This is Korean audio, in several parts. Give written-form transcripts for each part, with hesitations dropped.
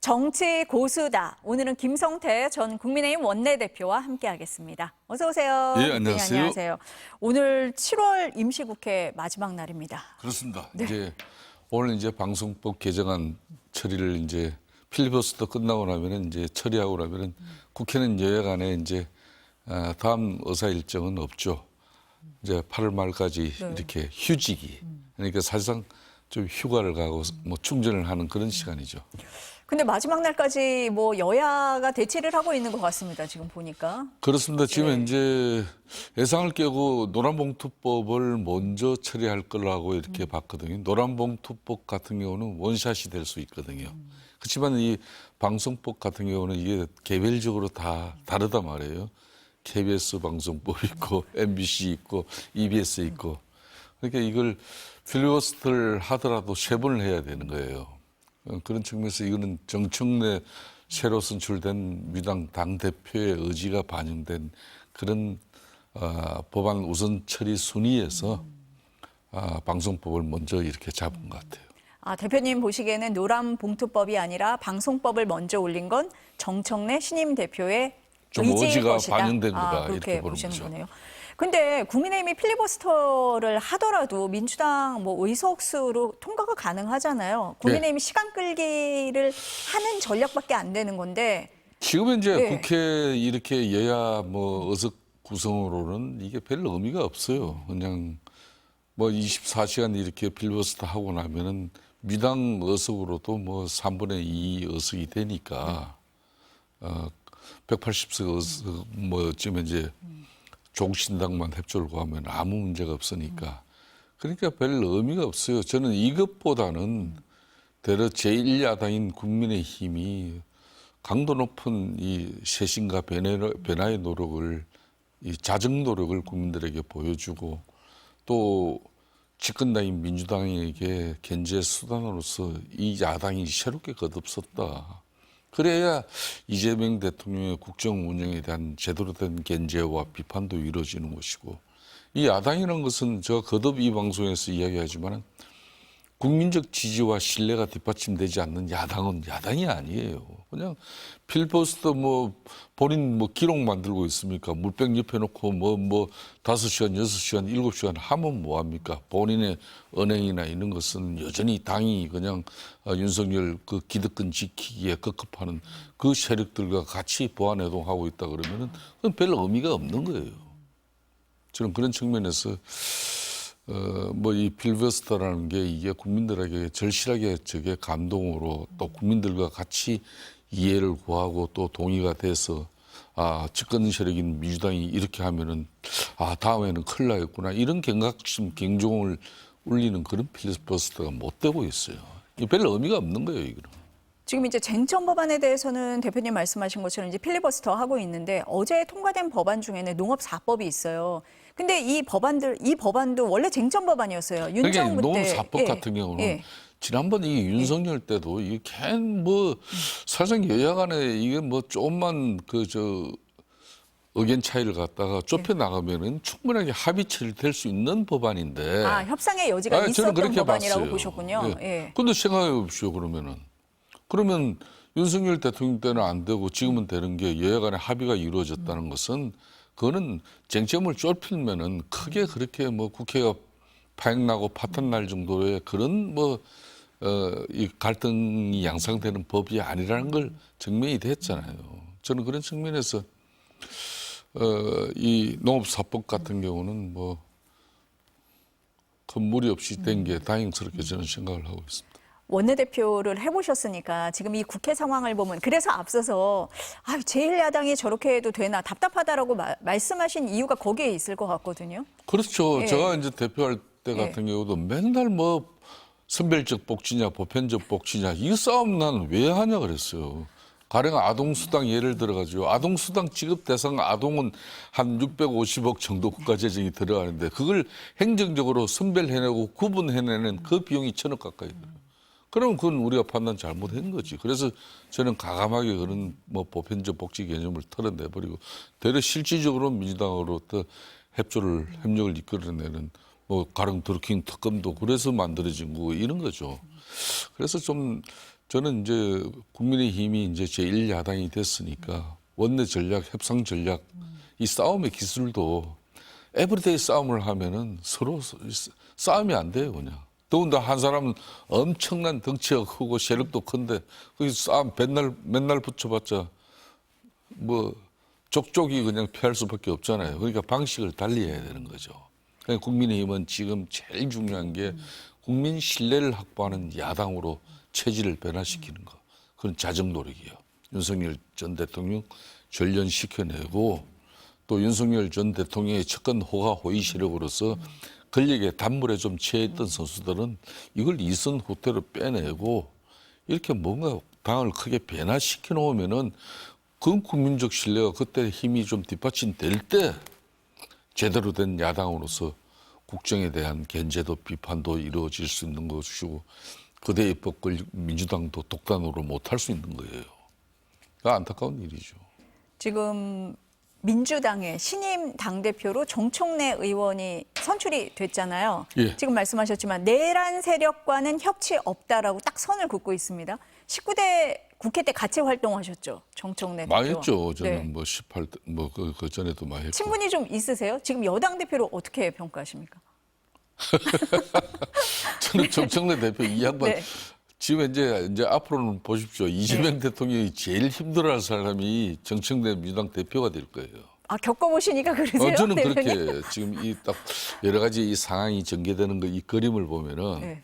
정치 고수다. 오늘은 김성태 전 국민의힘 원내대표와 함께하겠습니다. 어서 오세요. 예, 안녕하세요. 안녕하세요. 오늘 7월 임시국회 마지막 날입니다. 그렇습니다. 네. 이제 오늘 이제 방송법 개정안 처리를 이제 필리버스터 끝나고 나면은 이제 처리하고 나면은 국회는 여야 간에 이제 다음 의사 일정은 없죠. 이제 8월 말까지 네. 이렇게 휴직이 그러니까 사실상 좀 휴가를 가고 뭐 충전을 하는 그런 시간이죠. 근데 마지막 날까지 뭐 여야가 대치를 하고 있는 것 같습니다. 지금 보니까. 그렇습니다. 지금 네. 이제 예상을 깨고 노란봉투법을 먼저 처리할 거라고 이렇게 봤거든요. 노란봉투법 같은 경우는 원샷이 될 수 있거든요. 그렇지만 이 방송법 같은 경우는 이게 개별적으로 다 다르단 말이에요. KBS 방송법 있고 MBC 있고 EBS 있고. 그러니까 이걸 필리버스터를 하더라도 3번을 해야 되는 거예요. 그런 측면에서 이거는 정청래 새로 선출된 민주당 당대표의 의지가 반영된 그런 법안 우선 처리 순위에서 방송법을 먼저 이렇게 잡은 것 같아요. 대표님 보시기에는 노란봉투법이 아니라 방송법을 먼저 올린 건 정청래 신임 대표의 좀 의지일 의지가 것이다. 반영된 거다, 그렇게 이렇게 보는 보시는 거죠. 거네요. 근데 국민의힘이 필리버스터를 하더라도 민주당 뭐 의석수로 통과가 가능하잖아요. 국민의힘이 시간 끌기를 하는 전략밖에 안 되는 건데. 지금은 이제 네. 국회 이렇게 여야 뭐 의석 구성으로는 이게 별 의미가 없어요. 그냥 뭐 24시간 이렇게 필리버스터 하고 나면은 미당 의석으로도 뭐 3분의 2 의석이 되니까 180석 의석 뭐쯤 이제 종신당만 협조를 구하면 아무 문제가 없으니까 그러니까 별 의미가 없어요. 저는 이것보다는 대려 제1야당인 국민의힘이 강도 높은 이 쇄신과 변화의 노력을 이 자정 노력을 국민들에게 보여주고 또 집권당인 민주당에게 견제 수단으로서 이 야당이 새롭게 거듭섰다. 그래야 이재명 대통령의 국정 운영에 대한 제대로 된 견제와 비판도 이루어지는 것이고 이 야당이라는 것은 제가 거듭 이 방송에서 이야기하지만 국민적 지지와 신뢰가 뒷받침되지 않는 야당은 야당이 아니에요. 그냥 필리버스터 뭐 본인 뭐 기록 만들고 있습니까? 물병 옆에 놓고 뭐 5시간, 6시간, 7시간 하면 뭐 합니까? 본인의 언행이나 이런 것은 여전히 당이 그냥 윤석열 그 기득권 지키기에 급급하는 그 세력들과 같이 보완해동하고 있다 그러면은 그건 별 의미가 없는 거예요. 저는 그런 측면에서 뭐 이 필리버스터라는 게 이게 국민들에게 절실하게 저게 감동으로 또 국민들과 같이 이해를 구하고 또 동의가 돼서 집권 세력인 민주당이 이렇게 하면은 다음에는 큰일 나겠구나 이런 경각심 경종을 울리는 그런 필리버스터가 못 되고 있어요. 이 별 의미가 없는 거예요, 이거는. 지금 이제 쟁점 법안에 대해서는 대표님 말씀하신 것처럼 이제 필리버스터 하고 있는데 어제 통과된 법안 중에는 농업 4법이 있어요. 근데 이 법안도 원래 쟁점 법안이었어요. 윤 그러니까 정부 때. 농업 4법 예, 같은 경우는 예. 지난번 이 윤석열 때도 이게 뭐 사실상 여야 간에 이게 뭐 조금만 의견 차이를 갖다가 좁혀 나가면은 충분하게 합의 처리될 수 있는 법안인데. 협상의 여지가 저는 있었던 그렇게 법안이라고 봤어요. 보셨군요. 예. 예. 근데 생각해 보십시오, 그러면 윤석열 대통령 때는 안 되고 지금은 되는 게 여야 간에 합의가 이루어졌다는 것은 그거는 쟁점을 좁히면은 크게 그렇게 뭐 국회가 파행나고 파탄 날 정도의 그런 이 갈등이 양상되는 법이 아니라는 걸 증명이 됐잖아요. 저는 그런 측면에서 이 농업 4법 같은 경우는 뭐 큰 무리 없이 된 게 다행스럽게 저는 생각을 하고 있습니다. 원내대표를 해보셨으니까 지금 이 국회 상황을 보면 그래서 앞서서 제1야당이 저렇게 해도 되나 답답하다라고 말씀하신 이유가 거기에 있을 것 같거든요. 그렇죠. 예. 제가 이제 대표할 때 같은 경우도 맨날 뭐 선별적 복지냐 보편적 복지냐 이 싸움 난 왜 하냐 그랬어요. 가령 아동수당 예를 들어가지고 아동수당 지급 대상 아동은 한 650억 정도 국가재정이 들어가는데 그걸 행정적으로 선별해내고 구분해내는 그 비용이 1,000억 가까이 들어요. 그럼 그건 우리가 판단 잘못한 거지. 그래서 저는 가감하게 그런 뭐 보편적 복지 개념을 털어내버리고 대려 실질적으로 민주당으로부터 협력을 이끌어내는 뭐 가령 드루킹 특검도 그래서 만들어진 거고 이런 거죠. 그래서 좀 저는 이제 국민의힘이 이제 제1야당이 됐으니까 원내 전략, 협상 전략, 이 싸움의 기술도 에브리데이 싸움을 하면은 서로 싸움이 안 돼요, 그냥. 더군다나 한 사람은 엄청난 덩치가 크고 세력도 큰데 거기 싸움 맨날 붙여봤자 뭐 족족이 그냥 피할 수밖에 없잖아요. 그러니까 방식을 달리해야 되는 거죠. 그러니까 국민의힘은 지금 제일 중요한 게 국민 신뢰를 확보하는 야당으로 체질을 변화시키는 거. 그런 자정 노력이에요. 윤석열 전 대통령 전련시켜내고 또 윤석열 전 대통령의 측근 호가 호의 세력으로서 권력의 단물에 좀 취해있던 선수들은 이걸 이선 후퇴로 빼내고 이렇게 뭔가 당을 크게 변화시켜 놓으면은 그 국민적 신뢰가 그때 힘이 좀 뒷받침될 때 제대로 된 야당으로서 국정에 대한 견제도 비판도 이루어질 수 있는 것이고 그대 입법을 민주당도 독단으로 못할 수 있는 거예요. 그러니까 안타까운 일이죠. 지금 민주당의 신임 당대표로 정청래 의원이 선출이 됐잖아요. 예. 지금 말씀하셨지만 내란 세력과는 협치 없다라고 딱 선을 긋고 있습니다. 19대 국회 때 같이 활동하셨죠, 정청래 대표. 많이 했죠. 저는 네. 뭐 18대 그 전에도 많이 했고. 친분이 좀 있으세요? 지금 여당 대표로 어떻게 평가하십니까? 저는 정청래 대표 이 양반 네. 지금 이제 앞으로는 보십시오. 이재명 대통령이 제일 힘들어할 사람이 정청래 민주당 대표가 될 거예요. 아, 겪어보시니까 그러세요? 저는 대표님? 그렇게 지금 이 딱 여러 가지 이 상황이 전개되는 거 이 그림을 보면은 네.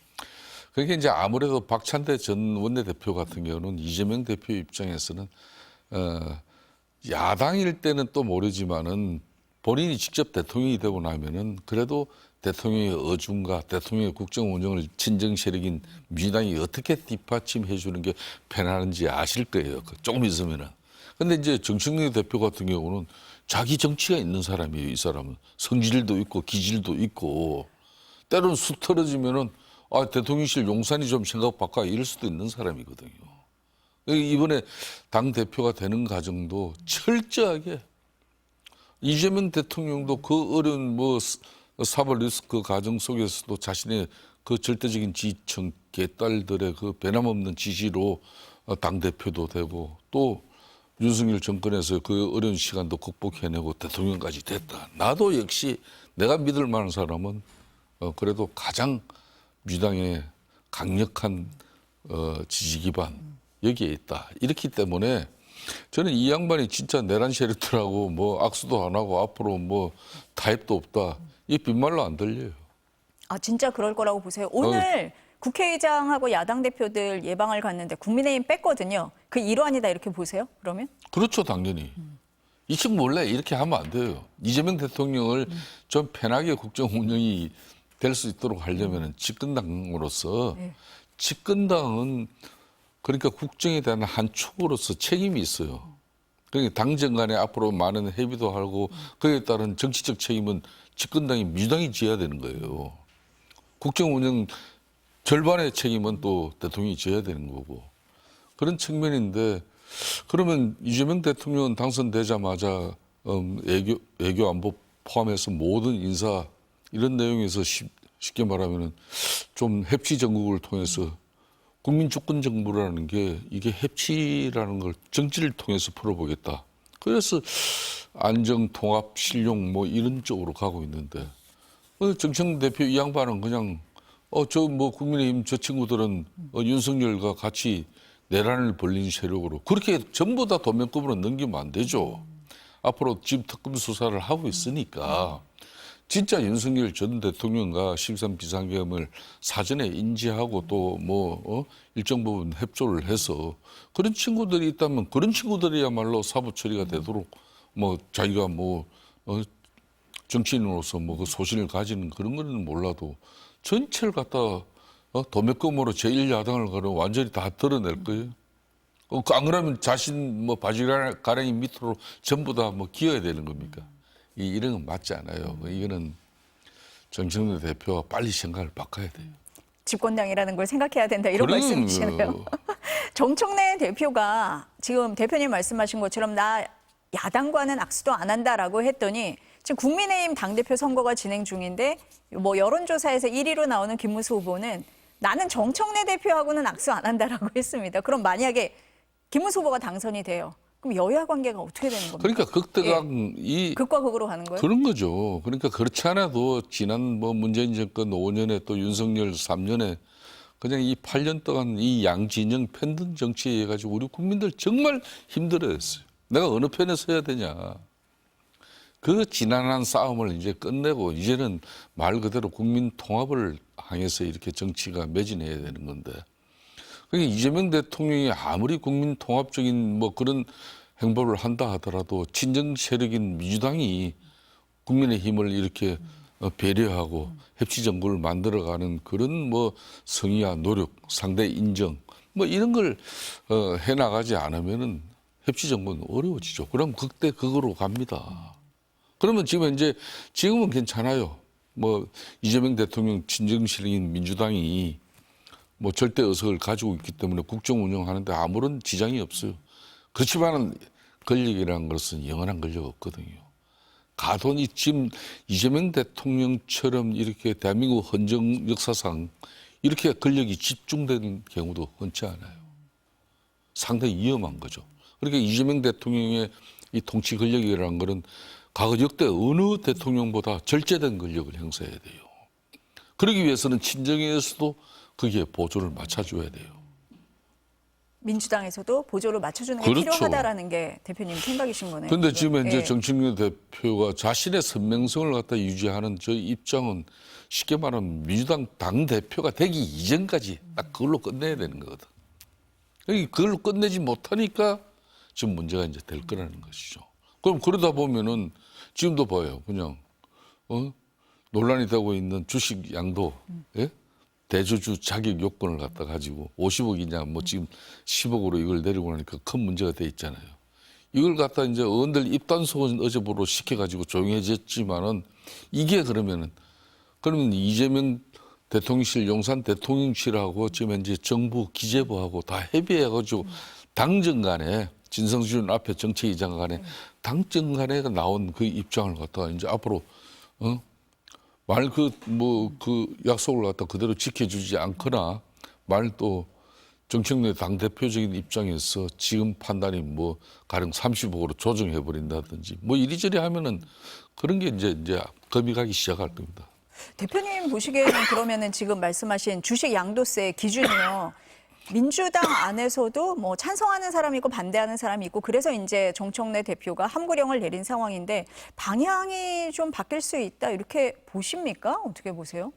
그러니까 이제 아무래도 박찬대 전 원내대표 같은 경우는 이재명 대표 입장에서는 야당일 때는 또 모르지만은 본인이 직접 대통령이 되고 나면은 그래도 대통령의 어중과 대통령의 국정 운영을 친정 세력인 민주당이 어떻게 뒷받침해 주는 게 편하는지 아실 거예요. 조금 있으면은. 근데 이제 정청래 대표 같은 경우는 자기 정치가 있는 사람이에요. 이 사람은 성질도 있고 기질도 있고 때로는 쑥 떨어지면은 대통령실 용산이 좀 생각 바꿔 이럴 수도 있는 사람이거든요. 이번에 당 대표가 되는 과정도 철저하게 이재명 대통령도 그 어려운 뭐 사법 리스크 과정 속에서도 자신의 그 절대적인 지지층 개딸들의 그 변함없는 지지로 당 대표도 되고 또 윤석열 정권에서 그 어려운 시간도 극복해내고 대통령까지 됐다. 나도 역시 내가 믿을 만한 사람은 그래도 가장 민주당의 강력한 지지 기반 여기에 있다. 이렇기 때문에 저는 이 양반이 진짜 내란 세력들하고 뭐 악수도 안 하고 앞으로 뭐 타협도 없다. 이 빈말로 안 들려요. 아, 진짜 그럴 거라고 보세요. 오늘 국회의장하고 야당 대표들 예방을 갔는데 국민의힘 뺐거든요. 그 일환이다 이렇게 보세요? 그러면? 그렇죠, 당연히. 이 친구 몰래 이렇게 하면 안 돼요. 이재명 대통령을 좀 편하게 국정 운영이 될 수 있도록 하려면 집권당으로서 네. 집권당은 그러니까 국정에 대한 한 축으로서 책임이 있어요. 그러니까 당정 간에 앞으로 많은 협의도 하고 그에 따른 정치적 책임은 집권당이 민주당이 져야 되는 거예요. 국정 운영 절반의 책임은 또 대통령이 져야 되는 거고 그런 측면인데 그러면 이재명 대통령은 당선되자마자 외교 안보 포함해서 모든 인사 이런 내용에서 쉽게 말하면은 좀 협치 정국을 통해서 국민 주권 정부라는 게 이게 협치라는 걸 정치를 통해서 풀어보겠다. 그래서 안정, 통합, 실용 뭐 이런 쪽으로 가고 있는데 정청래 대표 이 양반은 그냥 저 뭐 국민의힘 저 친구들은 윤석열과 같이 내란을 벌린 세력으로 그렇게 전부 다 도면급으로 넘기면 안 되죠. 앞으로 지금 특검 수사를 하고 있으니까 진짜 윤석열 전 대통령과 13 비상계엄을 사전에 인지하고 또 뭐 일정 부분 협조를 해서 그런 친구들이 있다면 그런 친구들이야말로 사법 처리가 되도록 뭐 자기가 뭐 정치인으로서 뭐 그 소신을 가지는 그런 거는 몰라도 전체를 갖다 도매금으로 제1야당을 가려 완전히 다 드러낼 거예요. 안 그러면 자신 뭐 바지가랑이 밑으로 전부 다 뭐 기어야 되는 겁니까? 이런 건 맞지 않아요. 이거는 정청래 대표가 빨리 생각을 바꿔야 돼요. 집권당이라는 걸 생각해야 된다 이런 말씀이시네요. 정청래 대표가 지금 대표님 말씀하신 것처럼 나 야당과는 악수도 안 한다라고 했더니 지금 국민의힘 당대표 선거가 진행 중인데 뭐 여론조사에서 1위로 나오는 김문수 후보는 나는 정청래 대표하고는 악수 안 한다라고 했습니다. 그럼 만약에 김문수 후보가 당선이 돼요. 그럼 여야 관계가 어떻게 되는 겁니까? 그러니까 극대강 극과 극으로 가는 거예요? 그런 거죠. 그러니까 그렇지 않아도 지난 뭐 문재인 정권 5년에 또 윤석열 3년에 그냥 이 8년 동안 이 양진영 편든 정치에 가지고 우리 국민들 정말 힘들어했어요. 내가 어느 편에 서야 되냐. 그 지난한 싸움을 이제 끝내고 이제는 말 그대로 국민 통합을 향해서 이렇게 정치가 매진해야 되는 건데. 그러니까 이재명 대통령이 아무리 국민 통합적인 뭐 그런 행보를 한다 하더라도 친정 세력인 민주당이 국민의힘을 이렇게 배려하고 협치 정부를 만들어가는 그런 뭐 성의와 노력, 상대 인정 뭐 이런 걸 해나가지 않으면은 협치 정부는 어려워지죠. 그럼 극대 극으로 갑니다. 그러면 지금은 괜찮아요. 뭐 이재명 대통령 친정 세력인 민주당이 뭐 절대 의석을 가지고 있기 때문에 국정 운영하는데 아무런 지장이 없어요. 그렇지만은 권력이라는 것은 영원한 권력 없거든요. 가돈이 지금 이재명 대통령처럼 이렇게 대한민국 헌정 역사상 이렇게 권력이 집중된 경우도 흔치 않아요. 상당히 위험한 거죠. 그러니까 이재명 대통령의 이 통치 권력이라는 것은 과거 역대 어느 대통령보다 절제된 권력을 행사해야 돼요. 그러기 위해서는 친정에서도 거기에 보조를 맞춰줘야 돼요. 민주당에서도 보조를 맞춰주는 게 그렇죠. 필요하다라는 게 대표님 생각이신 거네요. 그런데 지금 예. 이제 정청래 대표가 자신의 선명성을 갖다 유지하는 저 입장은 쉽게 말하면 민주당 당대표가 되기 이전까지 딱 그걸로 끝내야 되는 거거든. 그걸로 끝내지 못하니까 지금 문제가 이제 될 거라는 것이죠. 그럼 그러다 보면은 지금도 봐요. 그냥 논란이 되고 있는 주식 양도 예? 대주주 자격 요건을 갖다 가지고 50억이냐 뭐 지금 10억으로 이걸 내리고 나니까 큰 문제가 돼 있잖아요. 이걸 갖다 이제 의원들 입단속은 어제보로 시켜가지고 조용해졌지만은 이게 그러면 이재명 대통령실, 용산 대통령실하고 지금 이제 정부 기재부하고 다 협의해가지고 당정 간에 진성준 앞에 정책위장 간에 당정 간에 나온 그 입장을 갖다가 이제 앞으로 말 그 약속을 갖다 그대로 지켜주지 않거나 말 또 정청래 당대표적인 입장에서 지금 판단이 뭐 가령 30억으로 조정해 버린다든지 뭐 이리저리 하면은 그런 게 이제 겁이 가기 시작할 겁니다. 대표님 보시기에는 그러면은 지금 말씀하신 주식 양도세 기준이요. 민주당 안에서도 뭐 찬성하는 사람이 있고 반대하는 사람이 있고 그래서 이제 정청래 대표가 함구령을 내린 상황인데 방향이 좀 바뀔 수 있다 이렇게 보십니까? 어떻게 보세요?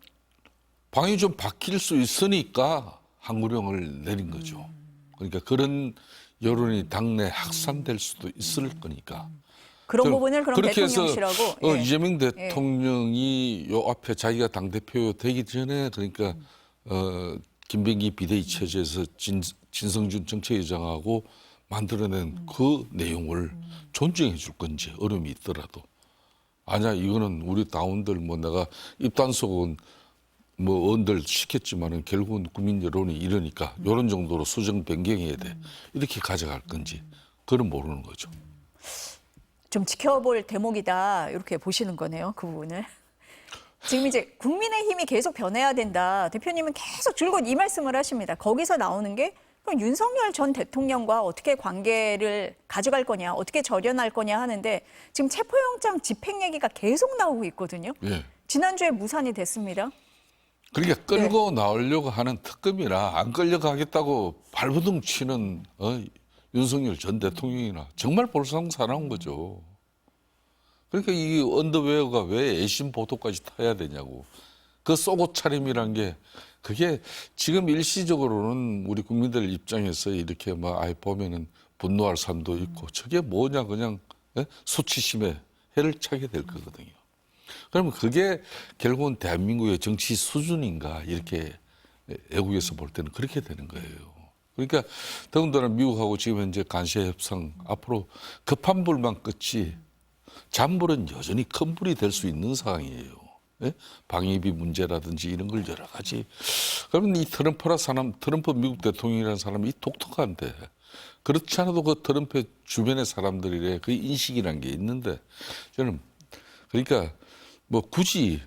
방이 좀 바뀔 수 있으니까 항구령을 내린 거죠. 그러니까 그런 여론이 당내 확산될 수도 있을 거니까. 그런 부분을 그럼 그렇게 해서 대통령실하고 이재명 대통령이 요 앞에 자기가 당대표 되기 전에 그러니까 김병기 비대위 체제에서 진성준 정책위장하고 만들어낸 그 내용을 존중해 줄 건지 어려움이 있더라도 아니야 이거는 우리 당원들 뭐 내가 입단속은 뭐 의원들 시켰지만은 결국은 국민 여론이 이러니까 이런 정도로 수정 변경해야 돼 이렇게 가져갈 건지 그건 모르는 거죠. 좀 지켜볼 대목이다 이렇게 보시는 거네요. 그 부분을. 지금 이제 국민의힘이 계속 변해야 된다. 대표님은 계속 줄곧 이 말씀을 하십니다. 거기서 나오는 게 그럼 윤석열 전 대통령과 어떻게 관계를 가져갈 거냐, 어떻게 절연할 거냐 하는데 지금 체포영장 집행 얘기가 계속 나오고 있거든요. 예. 지난주에 무산이 됐습니다. 그러니까 끌고 나오려고 하는 특검이나 안 끌려가겠다고 발버둥 치는 윤석열 전 대통령이나 정말 볼상사나운 거죠. 그러니까 이 언더웨어가 왜 애신 보도까지 타야 되냐고. 그 쏘고 차림이란 게 그게 지금 일시적으로는 우리 국민들 입장에서 이렇게 막 아예 보면은 분노할 사람도 있고 저게 뭐냐 그냥 수치심에 해를 차게 될 거거든요. 그러면 그게 결국은 대한민국의 정치 수준인가 이렇게 애국에서 볼 때는 그렇게 되는 거예요. 그러니까 더군다나 미국하고 지금 현재 간세 협상 앞으로 급한 불만 끝이 잔불은 여전히 큰 불이 될 수 있는 상황이에요. 예? 방위비 문제라든지 이런 걸 여러 가지. 그러면 이 트럼프 미국 대통령이라는 사람이 이 독특한데 그렇지 않아도 그 트럼프 주변의 사람들의 그 인식이라는 게 있는데 저는 그러니까 뭐 굳이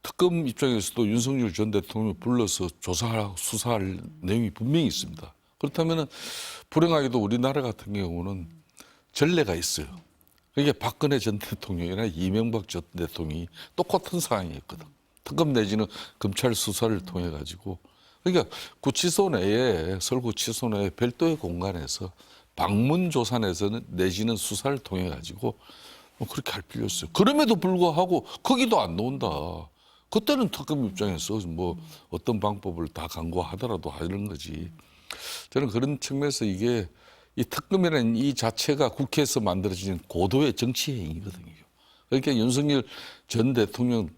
특검 입장에서도 윤석열 전 대통령 불러서 조사하고 수사할 내용이 분명히 있습니다. 그렇다면 불행하게도 우리나라 같은 경우는 전례가 있어요. 그게 박근혜 전 대통령이나 이명박 전 대통령이 똑같은 상황이었거든. 특검 내지는 검찰 수사를 통해 가지고 그러니까 구치소 내에 서울구치소 내에 별도의 공간에서 방문 조사에서는 내지는 수사를 통해 가지고 그렇게 할 필요 없어요. 그럼에도 불구하고 거기도 안 나온다. 그때는 특검 입장에서 뭐 어떤 방법을 다 강구하더라도 하는 거지. 저는 그런 측면에서 이게 이 특검이라는 이 자체가 국회에서 만들어진 고도의 정치 행위거든요. 그러니까 윤석열 전 대통령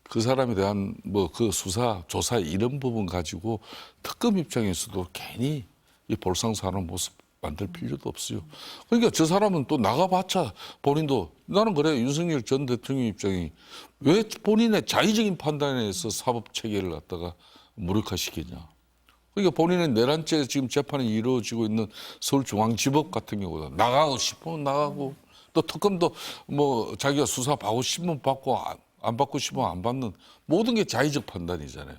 그 사람에 대한 뭐 그 수사, 조사 이런 부분 가지고 특검 입장에서도 괜히 이 볼상사하는 모습 만들 필요도 없어요. 그러니까 저 사람은 또 나가봤자 본인도 나는 그래 윤석열 전 대통령 입장이 왜 본인의 자의적인 판단에 의해서 사법 체계를 갖다가 무력화시키냐. 그러니까 본인은 내란죄 지금 재판이 이루어지고 있는 서울중앙지법 같은 경우도 나가고 싶으면 나가고 또 특검도 뭐 자기가 수사 받고 싶으면 받고 안 받고 싶으면 안 받는 모든 게 자의적 판단이잖아요.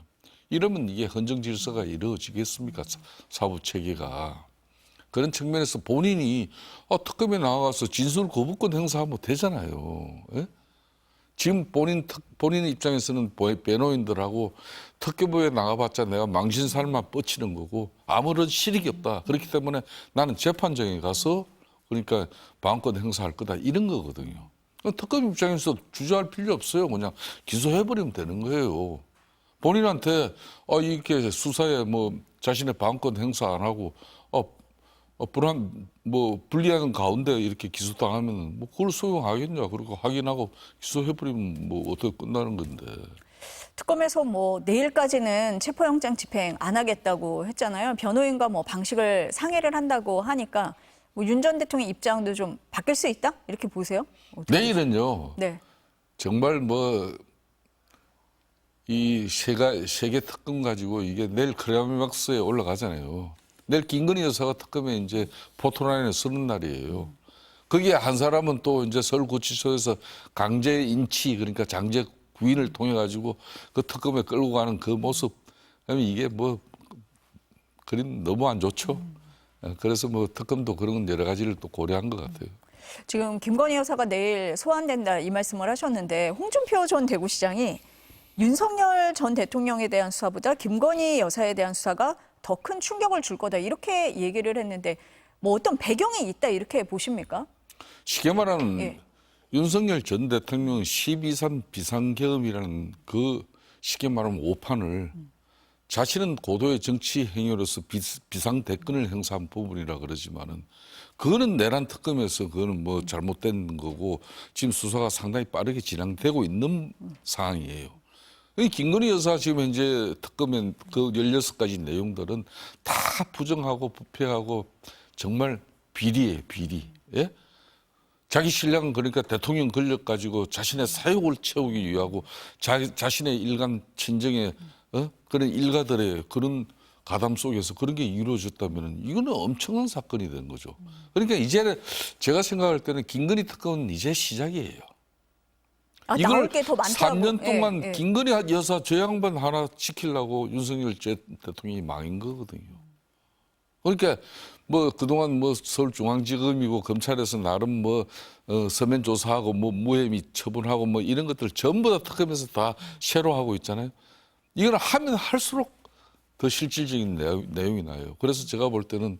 이러면 이게 헌정 질서가 이루어지겠습니까? 사법 체계가. 그런 측면에서 본인이 특검에 나가서 진술 거부권 행사하면 되잖아요. 예? 지금 본인 입장에서는 변호인들하고 특검에 나가봤자 내가 망신살만 뻗치는 거고 아무런 실익이 없다. 그렇기 때문에 나는 재판정에 가서 그러니까 방어권 행사할 거다 이런 거거든요. 특검 입장에서 주저할 필요 없어요. 그냥 기소해버리면 되는 거예요. 본인한테 이렇게 수사에 뭐 자신의 방어권 행사 안 하고 불리한 가운데 이렇게 기소당하면 뭐 그걸 소용하겠냐. 그리고 확인하고 기소해버리면 뭐 어떻게 끝나는 건데. 특검에서 뭐 내일까지는 체포영장 집행 안 하겠다고 했잖아요. 변호인과 뭐 방식을 상의를 한다고 하니까 뭐 윤 전 대통령 입장도 좀 바뀔 수 있다? 이렇게 보세요? 내일은요. 네. 정말 뭐 이 세계 특검 가지고 이게 내일 크라이막스에 올라가잖아요. 내일 김건희 여사가 특검에 이제 포토라인에 서는 날이에요. 거기에 한 사람은 또 이제 서울구치소에서 강제 인치 그러니까 장제 구인을 통해 가지고 그 특검에 끌고 가는 그 모습. 그러면 이게 뭐 그림 너무 안 좋죠. 그래서 뭐 특검도 그런 여러 가지를 또 고려한 것 같아요. 지금 김건희 여사가 내일 소환된다 이 말씀을 하셨는데 홍준표 전 대구시장이 윤석열 전 대통령에 대한 수사보다 김건희 여사에 대한 수사가 더 큰 충격을 줄 거다 이렇게 얘기를 했는데 뭐 어떤 배경이 있다 이렇게 보십니까? 쉽게 말하는 예. 윤석열 전 대통령 12.3 비상계엄이라는 그 쉽게 말하면 오판을 자신은 고도의 정치 행위로서 비상대권을 행사한 부분이라 그러지만은 그거는 내란 특검에서 그거는 뭐 잘못된 거고 지금 수사가 상당히 빠르게 진행되고 있는 상황이에요. 김건희 여사 지금 현재 특검의 그 16가지 내용들은 다 부정하고 부패하고 정말 비리예요, 비리. 예? 자기 신랑 그러니까 대통령 권력 가지고 자신의 사욕을 채우기 위하고 자신의 일간 친정의 그런 일가들의 그런 가담 속에서 그런 게 이루어졌다면 이거는 엄청난 사건이 된 거죠. 그러니까 이제 제가 생각할 때는 김건희 특검은 이제 시작이에요. 나올 이걸 게 더 많다고. 3년 동안 예. 김건희 여사 저 양반 하나 지키려고 윤석열 대통령이 망인 거거든요. 그러니까 뭐 그동안 뭐 서울중앙지검이고 검찰에서 나름 뭐 서면 조사하고 뭐 무혐의 처분하고 뭐 이런 것들 전부 다 특검에서 다 새로 하고 있잖아요. 이걸 하면 할수록 더 실질적인 내용이 나요. 그래서 제가 볼 때는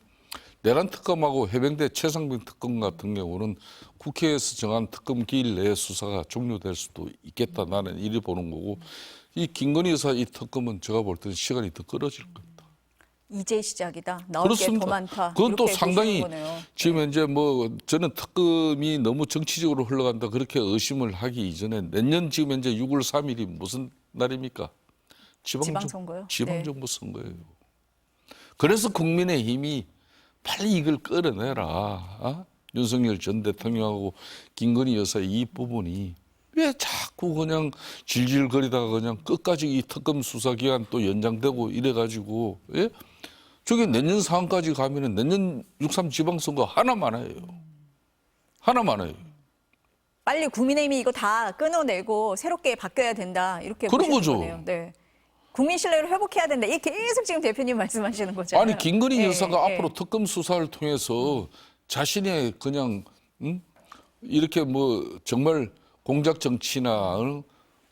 내란 특검하고 해병대 최상병 특검 같은 경우는 국회에서 정한 특검 기일 내에 수사가 종료될 수도 있겠다. 나는 이리 보는 거고 이 김건희 여사 이 특검은 제가 볼 때는 시간이 더 끌어질 겁니다. 이제 시작이다. 나올 게 더 많다. 그건 또 이렇게 상당히 보시는 거네요. 지금 현재 뭐 저는 특검이 너무 정치적으로 흘러간다 그렇게 의심을 하기 이전에 내년 지금 현재 6월 3일이 무슨 날입니까? 지방선거요? 지방정부 선거예요. 그래서 국민의힘이 빨리 이걸 끌어내라. 윤석열 전 대통령하고 김건희 여사 이 부분이 왜 자꾸 그냥 질질거리다가 그냥 끝까지 이 특검 수사 기간 또 연장되고 이래가지고 예? 저게 내년 상황까지 가면은 내년 6.3 지방선거 하나만 해요. 하나만 해요. 빨리 국민의힘이 이거 다 끊어내고 새롭게 바뀌어야 된다. 이렇게 그런 보시는 거죠. 거네요. 네. 국민 신뢰를 회복해야 된다. 이게 계속 지금 대표님 말씀하시는 거잖아요. 아니 김건희 예, 여사가 예. 앞으로 특검 수사를 통해서 자신의 그냥 이렇게 뭐 정말 공작 정치나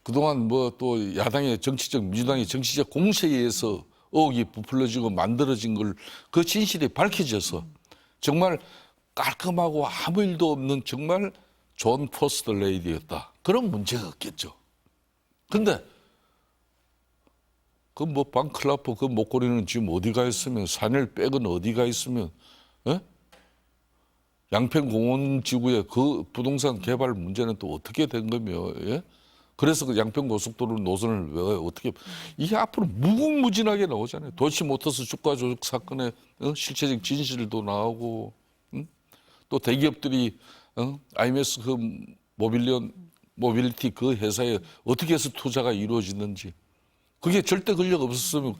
그동안 뭐 또 야당의 정치적 민주당의 정치적 공세에 의해서 의혹이 부풀려지고 만들어진 걸 그 진실이 밝혀져서 정말 깔끔하고 아무 일도 없는 정말 존 포스트 레이디였다. 그런 문제가 없겠죠. 근데 그 뭐 방클라프 그 목걸이는 지금 어디가 있으면 사넬 백은 어디가 있으면 예? 양평공원 지구의 그 부동산 개발 문제는 또 어떻게 된 거며 예? 그래서 그 양평고속도로 노선을 왜 어떻게 이게 앞으로 무궁무진하게 나오잖아요. 도시모터스 주가 조작 사건의 실체적 진실도 나오고 또 대기업들이 IMS 그 모빌리티 그 회사에 어떻게 해서 투자가 이루어지는지 그게 절대 권력 없었으면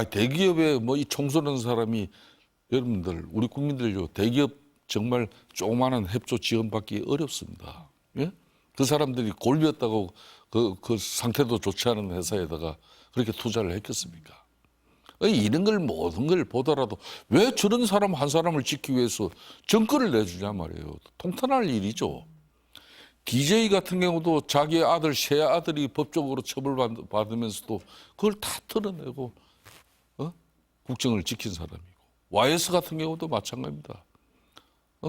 대기업에 뭐 이 총선하는 사람이 여러분들 우리 국민들요 대기업 정말 조그마한 협조 지원받기 어렵습니다. 예? 그 사람들이 골비었다고 그 상태도 좋지 않은 회사에다가 그렇게 투자를 했겠습니까? 이런 걸 모든 걸 보더라도 왜 저런 사람 한 사람을 지키기 위해서 정권을 내주냐 말이에요. 통탄할 일이죠. DJ 같은 경우도 자기 아들, 세 아들이 법적으로 처벌받으면서도 그걸 다 털어내고 국정을 지킨 사람이고 YS 같은 경우도 마찬가지입니다.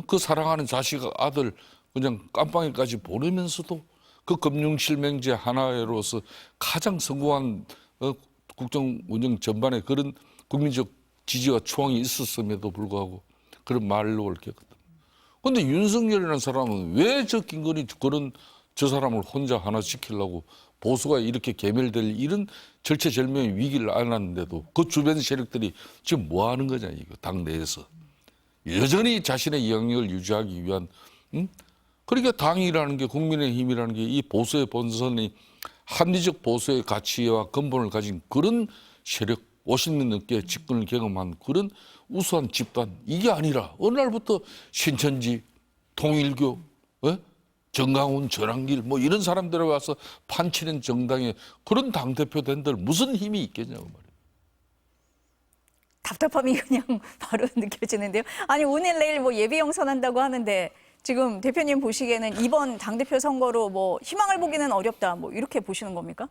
그 사랑하는 자식 아들 그냥 깜빵에까지 보내면서도 그 금융실명제 하나로서 가장 성공한 국정 운영 전반에 그런 국민적 지지와 추앙이 있었음에도 불구하고 그런 말로 이렇게 했거든요. 그런데 윤석열이라는 사람은 왜 저 김건희 그런 저 사람을 혼자 하나 지키려고 보수가 이렇게 개멸될 이런 절체절명의 위기를 안았는데도 그 주변 세력들이 지금 뭐 하는 거냐 이거 당 내에서 여전히 자신의 영역을 유지하기 위한 그러니까 당이라는 게 국민의힘이라는 게 이 보수의 본선이 합리적 보수의 가치와 근본을 가진 그런 세력 50년 넘게 집권을 경험한 그런 우수한 집단 이게 아니라 어느 날부터 신천지, 통일교, 정강훈, 전한길 뭐 이런 사람들에 와서 판치는 정당에 그런 당대표 된들 무슨 힘이 있겠냐고 말이에요. 답답함이 그냥 바로 느껴지는데요. 아니 오늘 내일 뭐 예비 영선한다고 하는데 지금 대표님 보시기에는 이번 당대표 선거로 뭐 희망을 보기는 어렵다 뭐 이렇게 보시는 겁니까?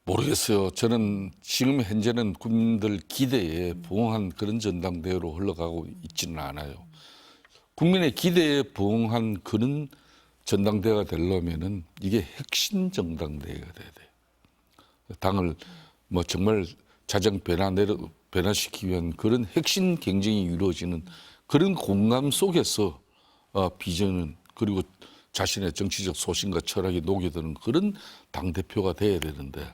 모르겠어요. 저는 지금 현재는 국민들 기대에 부응한 그런 전당대회로 흘러가고 있지는 않아요. 국민의 기대에 부응한 그런 전당대회가 되려면은 이게 핵심 전당대회가 돼야 돼요. 당을 뭐 정말 자정 변화시키기 위한 그런 핵심 경쟁이 이루어지는 그런 공감 속에서 비전은 그리고 자신의 정치적 소신과 철학이 녹여드는 그런 당대표가 돼야 되는데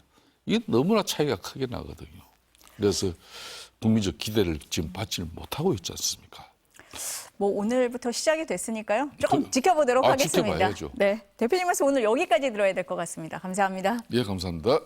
이게 너무나 차이가 크게 나거든요. 그래서 국민적 기대를 지금 받지는 못하고 있지 않습니까? 뭐 오늘부터 시작이 됐으니까요. 조금 지켜보도록 하겠습니다. 지켜봐야죠. 네, 대표님 말씀 오늘 여기까지 들어야 될 것 같습니다. 감사합니다. 예, 감사합니다.